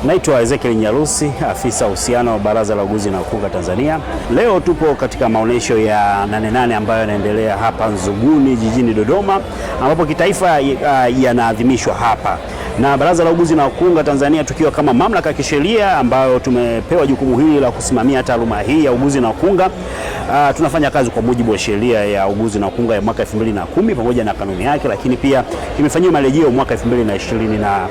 Naitwa Ezekiel Nyarusi, afisa uhusiano wa Baraza la Uguzi na Ukunga Tanzania. Leo tupo katika maonesho ya Nane Nane ambayo yanaendelea hapa Nzuguni jijini Dodoma, ambapo kitaifa yanaadhimishwa hapa. Na Baraza la Uguzi na Ukunga Tanzania tukiwa kama mamlaka ya kisheria ambayo tumepewa jukumu hili la kusimamia taaluma hii ya uguzi na ukunga, tunafanya kazi kwa mujibu wa sheria ya uguzi na ukunga ya mwaka 2010 pamoja na kanuni yake, lakini pia imefanyiwa marejeo mwaka 2023.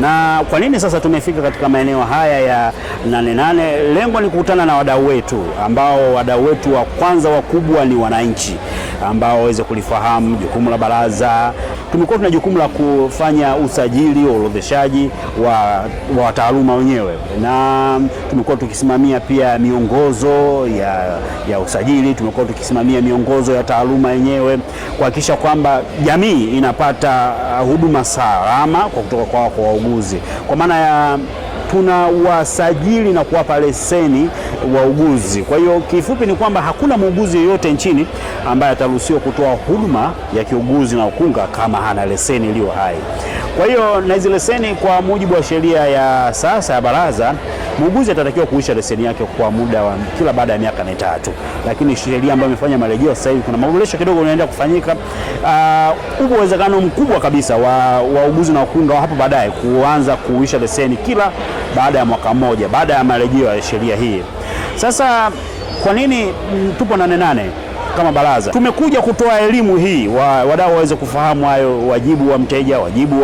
Na kwa nini sasa tumefika katika maeneo haya ya Nane Nane? Lengo ni kukutana na wadau wetu, ambao wadau wetu wa kwanza wakubwa ni wananchi ambao waweze kulifahamu jukumu la baraza. Tumekuwa tuna jukumu la kufanya usajili wa uorodheshaji wa taaluma wenyewe, na tumekuwa tukisimamia pia miongozo ya usajili, tumekuwa tukisimamia miongozo ya taaluma yenyewe, kuhakikisha kwamba jamii inapata huduma salama kwa kutoka kwa wauguzi, kwa maana ya tuna wasajili na kuwapa leseni wauguzi. Kwa hiyo kifupi ni kwamba hakuna muuguzi yeyote nchini ambaye ataruhusiwa kutoa huduma ya kiuguzi na ukunga kama hana leseni iliyo hai. Kwa hiyo na hizo leseni, kwa mujibu wa sheria ya sasa ya baraza, muuguzi atatakiwa kuisha leseni yake kwa muda wa kila baada ya miaka 3. Lakini sheria ambayo imefanya marejeo sasa hivi kuna maboresho kidogo yanaenda kufanyika. Upo uwezekano mkubwa kabisa wa uguzi na ukunga hapo baadaye kuanza kuisha leseni kila baada ya mwaka mmoja baada ya marejeo ya sheria hii. Sasa kwa nini tupo Nane Nane kama baraza? Tumekuja kutoa elimu hii, wadau waweze kufahamu hayo wajibu wa mteja, wajibu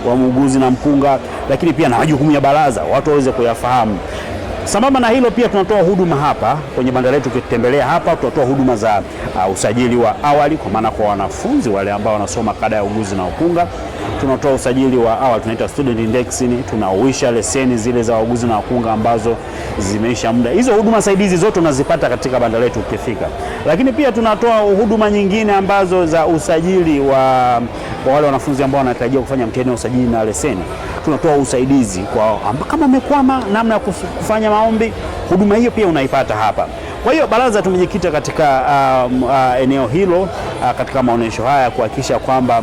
wa muuguzi na mkunga, lakini pia na majukumu ya baraza watu waweze kuyafahamu. Sambamba na hilo pia tunatoa huduma hapa kwenye banda letu. Ukitembelea hapa tunatoa huduma za usajili wa awali, kwa maana kwa wanafunzi wale ambao wanasoma kada ya uguzi na ukunga. Tunatoa usajili wa awali, tunaita student indexing, tunauisha leseni zile za uguzi na ukunga ambazo zimeisha muda. Hizo huduma saidizi zote unazipata katika banda letu ukifika. Lakini pia tunatoa huduma nyingine ambazo za usajili wa wale wanafunzi ambao wanatarajia kufanya mtihani wa usajili na leseni. Tunatoa usaidizi kwa kama umekwama namna ya kufanya maombi, huduma hiyo pia unaipata hapa. Kwa hiyo baraza tumejikita katika eneo hilo katika maonesho haya kuhakikisha kwamba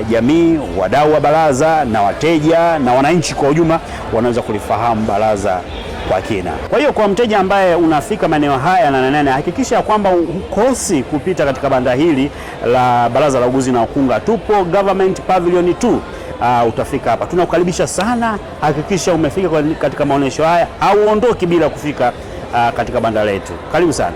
jamii, wadau wa baraza na wateja na wananchi kwa ujumla wanaweza kulifahamu baraza kwa kina. Kwa hiyo kwa mteja ambaye unafika maeneo haya na Nane Nane, hakikisha kwamba ukosi kupita katika banda hili la Baraza la Uguzi na Ukunga. Tupo Government Pavilion 2. Utafika hapa, tunakukaribisha sana. Hakikisha umefika katika maonesho haya, au uondoki bila kufika katika banda letu. Karibu sana.